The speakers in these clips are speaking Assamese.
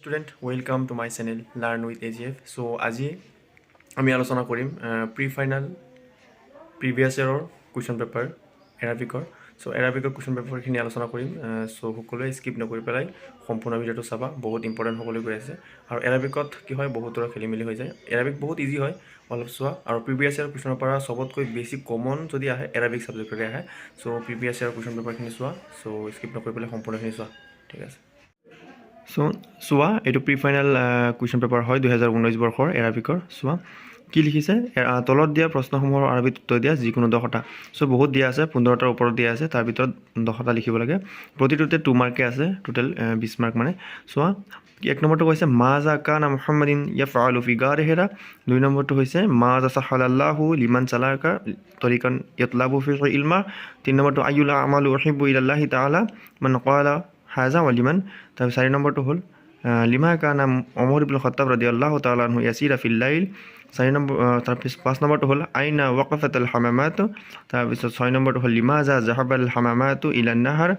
Student, welcome to my channel Learn with AGF. So আজি আমি আলোচনা কৰিম প্ৰি-ফাইনাল প্ৰিভিয়াছ ইয়াৰৰ কুৱেশ্যন পেপাৰ এৰাবিকৰ। সো এৰাবিকৰ কুৱেশ্যন পেপাৰখিনি আলোচনা কৰিম। সো সকলোৱে স্কিপ নকৰি পেলাই সম্পূৰ্ণ ভিডিঅ'টো চাবা, বহুত ইম্পৰ্টেণ্ট হ'বলৈ গৈ আছে। আৰু এৰাবিকত কি হয়, বহুতৰ খেলিমেলি হৈ যায়। এৰাবিক বহুত ইজি হয়, অলপ চোৱা। আৰু প্ৰিভিয়াছ ইয়াৰ কুৱেশ্যনৰ পৰা চবতকৈ বেছি কমন যদি আহে এৰাবিক ছাবজেক্টৰে আহে। সো প্ৰিভিয়াছ ইয়াৰ কুৱেশ্যন পেপাৰখিনি চোৱা, সো স্কিপ নকৰি পেলাই সম্পূৰ্ণখিনি চোৱা, ঠিক আছে। সো চোৱা, এইটো প্ৰি-ফাইনেল কুৱেশ্যন পেপাৰ হয় 2019 বৰ্ষৰ এৰাবিকৰ। চোৱা কি লিখিছে, তলত দিয়া প্ৰশ্নসমূহৰ আৰবিত উত্তৰ দিয়া যিকোনো 10টা। সো বহুত দিয়া আছে, 15টাৰ ওপৰত দিয়া আছে, তাৰ ভিতৰত 10টা লিখিব লাগে। প্ৰতিটোতে 2 মাৰ্কে আছে, টোটেল 20 মাৰ্ক মানে। চোৱা, 1 নম্বৰটো কৈছে মাজা কানা মুহাম্মাদিন ইয়াফআলু ফি গাৰি হিৰা। 2 নম্বৰটো হৈছে মাজা সাহালাল্লাহু লিমান চালাকা তৰিকান ইয়াতলাবু ফি ইলমা। 3 নম্বৰটো আইয়ুল আমালু উহিব্বু ইলাল্লাহি তাআলা মান ক্বালা হাজা ওয়ালিমান। তার 4 নম্বরটা হল লিমা কানা ওমর ইবনে খাত্তাব রাদিয়াল্লাহু তাআলা আনহু ইয়াসিরা ফিল লাইল। 4 নম্বর, তার 5 নম্বরটা হল আইনা ওয়াকাফাতাল হামামাত। তাৰপিছত 6 নম্বৰটো হ'ল লিমাজা জাহাবাল হামামাতু ইলান নাহাৰ।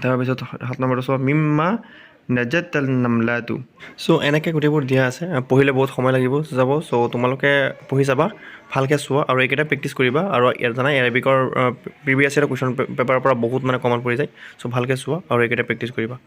তাৰপিছত 7 নম্বৰটো চোৱা মিম্মা নাজাতাল নামলাতু। সো এনেকৈ গোটেইবোৰ দিয়া আছে, পঢ়িলে বহুত সময় লাগিব যাব। সো তোমালোকে পঢ়ি চাবা, ভালকৈ চোৱা আৰু এইকেইটা প্ৰেক্টিছ কৰিবা। আৰু জানাই এৰাবিকৰ প্ৰিভিয়াছ ইয়াৰ কুৱেশ্যন পেপাৰৰ পৰা বহুত মানে কমন পৰি যায়। সো ভালকৈ চোৱা আৰু এইকেইটা প্ৰেক্টিছ কৰিবা।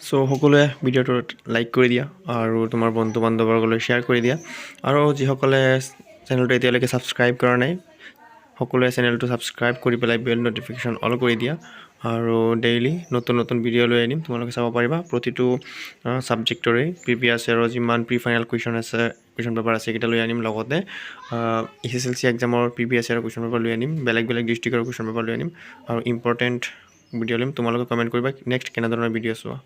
সো সকলোৱে ভিডিঅ'টো লাইক কৰি দিয়া আৰু তোমাৰ বন্ধু বান্ধৱসকললৈ শ্বেয়াৰ কৰি দিয়া। আৰু যিসকলে চেনেলটো এতিয়ালৈকে ছাবস্ক্ৰাইব কৰা নাই, সকলোৱে চেনেলটো ছাবস্ক্ৰাইব কৰি পেলাই বেল ন'টিফিকেশ্যন অল কৰি দিয়া। আৰু ডেইলি নতুন নতুন ভিডিঅ' লৈ আনিম, তোমালোকে চাব পাৰিবা। প্ৰতিটো ছাবজেক্টৰে প্ৰিভিয়াছ ইয়াৰৰ যিমান প্ৰি-ফাইনেল কুৱেশ্যন আছে, কুৱেশ্যন পেপাৰ আছে, এইকেইটা লৈ আনিম। লগতে SSLC এক্সামৰ প্ৰিভিয়াছ ইয়াৰৰ কুৱেশ্যন পেপাৰ লৈ আনিম, বেলেগ বেলেগ ডিষ্ট্ৰিক্টৰ কুৱেশ্যন পেপাৰ লৈ আনিম আৰু ইম্পৰ্টেণ্ট ভিডিঅ' ল'ম। তোমালোকে কমেণ্ট কৰিবা নেক্সট কেনেধৰণৰ ভিডিঅ' চোৱা।